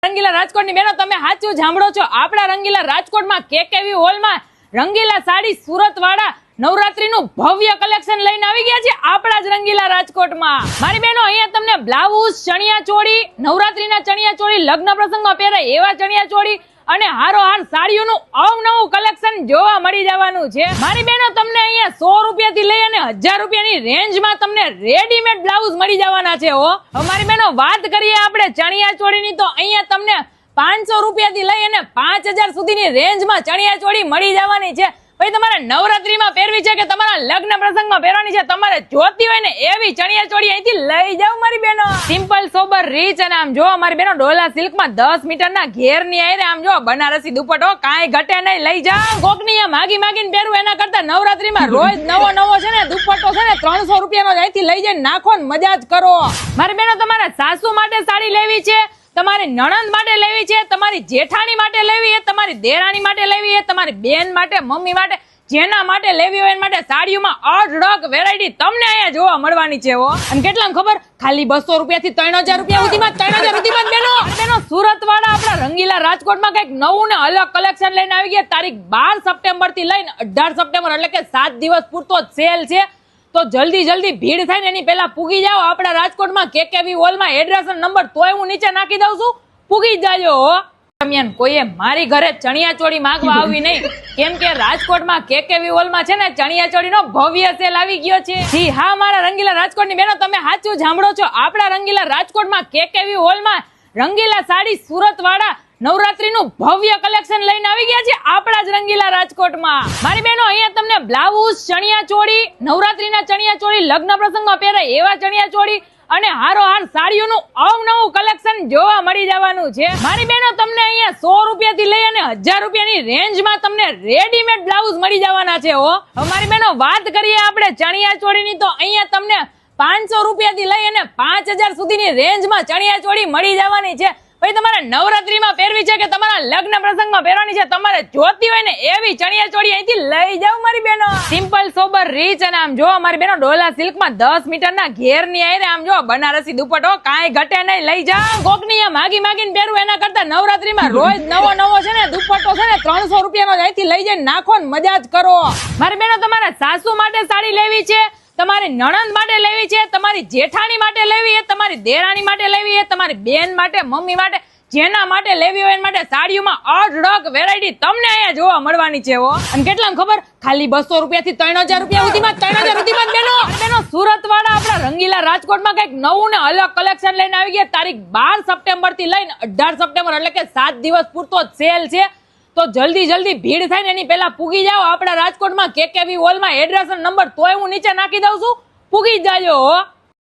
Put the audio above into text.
રંગીલા રાજકોટની બેનો તમે સાચું સાંભળો છો। આપણા રંગીલા રાજકોટમાં કેકેવી હોલમાં રંગીલા સાડી સુરત વાળા નવરાત્રીનું ભવ્ય કલેક્શન લઈને આવી ગયા છે આપણા જ રંગીલા રાજકોટમાં। મારી બેનો અહીંયા તમને બ્લાઉઝ, ચણિયા ચોળી, નવરાત્રીના ચણિયા ચોળી, લગ્ન પ્રસંગમાં પહેરાય એવા ચણિયા ચોળી અને હારોહાર સાડીઓનું અવનવું કલેક્શન જોવા મળી જવાનું છે। મારી બેનો તમને અહીંયા 100 રૂપિયાથી લઈ અને 1000 રૂપિયાની રેન્જમાં તમને રેડીમેડ બ્લાઉઝ મળી જવાના છે હો। મારી બેનો વાત કરીએ આપણે ચણિયા ચોળીની તો અહીંયા તમને 500 રૂપિયાથી લઈ અને 5000 સુધીની રેન્જમાં ચણિયા ચોળી મળી જવાની છે। ભાઈ તમારે નવરાત્રીમાં પહેરવી છે કે તમારા લગ્ન પ્રસંગમાં પહેરવાની છે, તમારે જોતી હોય ને એવી ચણિયા ચોળી અહીંથી લઈ જાવ મારી બેનો। સિમ્પલ સોબર રીચ અને આમ જો મારી બેનો ડોલા સિલ્કમાં 10 મીટરના ઘેરની આયરે આમ જો બનારસી દુપટ્ટો કાંઈ ઘટે નહીં, લઈ જાવ। કોકની માગી માગીને પહેરવું એના કરતા નવરાત્રીમાં રોજ નવો છે ને દુપટ્ટો છે ને 300 રૂપિયાનો અહીંથી લઈ જઈને નાખો ને મજા જ કરો। મારી બેનો તમારે સાસુ માટે સાડી લેવી છે, તમારી નણંદ માટે લેવી છે, તમારી જેઠાણી માટે લેવી છે, તમારી દેરાણી માટે લેવી છે, તમારી બેન માટે, મમ્મી માટે, જેના માટે લેવી હોય એના માટે સાડીઓમાં અઢળક વેરાયટી તમને અહીંયા જોવા મળવાની છે હો। અને કેટલામ ખબર, ખાલી 200 રૂપિયાથી 3000 રૂપિયા સુધીમાં 3000 સુધીમાં બેનો સુરત વાળા આપણા રંગીલા રાજકોટમાં કઈક નવું ને અલગ કલેક્શન લઈને આવી ગયા। તારીખ 12 સપ્ટેમ્બર થી લઈને 18 સપ્ટેમ્બર એટલે કે 7 દિવસ પૂરતો સેલ છે, તો જલ્દી ભીડ થાય ને એની પહેલા પૂગી જાઓ આપણા રાજકોટમાં કેકેવી હોલમાં। એડ્રેસ અને નંબર તોય હું નીચે નાખી દઉં છું, પૂગી જાજો હો। કોઈએ મારી ઘરે ચણિયા ચોળી માંગવા આવી નહીં, કેમ કે રાજકોટમાં કેકેવી હોલમાં છે ને ચણિયા ચોળીનો ભવ્ય સેલ આવી ગયો છે। જી હા મારા રંગીલા રાજકોટની બેનો તમે સાચું સાંભળો છો। આપણા રંગીલા રાજકોટમાં કેકેવી હોલમાં રંગીલા સાડી સુરત વાળા નવરાત્રીનું ભવ્ય કલેક્શન લઈને આવી ગયા છે આપણા જ રંગીલા રાજકોટમાં। મારી બેનો અહીંયા તમને બ્લાઉઝ, ચણિયા ચોળી, નવરાત્રીના ચણિયા ચોળી, લગ્ન પ્રસંગમાં પહેરાય એવા ચણિયા ચોળી અને હારોહાર સાડીઓનું અવનવું કલેક્શન જોવા મળી જવાનું છે। મારી બેનો તમને અહીંયા 100 રૂપિયાથી લઈ અને 1000 રૂપિયાની રેન્જમાં તમને રેડીમેડ બ્લાઉઝ મળી જવાના છે હો। મારી બેનો વાત કરીએ આપણે ચણિયા ચોળીની તો અહીંયા તમને 500 રૂપિયાથી લઈ અને 5000 સુધીની રેન્જમાં ચણિયા ચોળી મળી જવાની છે। ભાઈ તમારે નવરાત્રીમાં પહેરવી છે કે તમારા લગ્ન પ્રસંગમાં પહેરવાની છે, તમારે જોતી હોય ને એવી ચણિયા ચોળી અહીંથી લઈ જાવ મારી બેનો। સિમ્પલ સોબર રીચ અને આમ જો મારી બેનો ડોલા સિલ્કમાં 10 મીટરના ઘેરની આયરે આમ જો બનારસી દુપટ્ટો કાંઈ ઘટે નહીં, લઈ જાવ। કોકની માગી માગીને પહેરવું એના કરતા નવરાત્રીમાં રોજ નવો છે ને દુપટ્ટો છે ને 300 રૂપિયાનો અહીંથી લઈ જઈને નાખો ને મજા જ કરો। મારી બેનો તમારે સાસુ માટે સાડી લેવી છે, તમારી નણંદ માટે લેવી છે, તમારી જેઠાણી માટે લેવી છે, તમારી દેરાણી માટે લેવી છે, તમારી બેન માટે, મમ્મી માટે, જેના માટે લેવી હોય એના માટે સાડીઓમાં અઢળક વેરાયટી તમને અહીંયા જોવા મળવાની છે હો। અને કેટલામ ખબર, ખાલી 200 રૂપિયાથી 3000 રૂપિયા સુધીમાં બેનો સુરત વાળા આપણા રંગીલા રાજકોટમાં કઈક નવું ને અલગ કલેક્શન લઈને આવી ગયા। તારીખ 12 સપ્ટેમ્બર થી લઈને 18 સપ્ટેમ્બર એટલે કે 7 દિવસ પૂરતો સેલ છે, તો જલ્દી ભીડ થાય ને એની પહેલા પૂગી જાઓ આપણા રાજકોટમાં કેકેવી હોલમાં। એડ્રેસ અને નંબર તોય હું નીચે નાખી દઉં છું, પૂગી જાજો હો।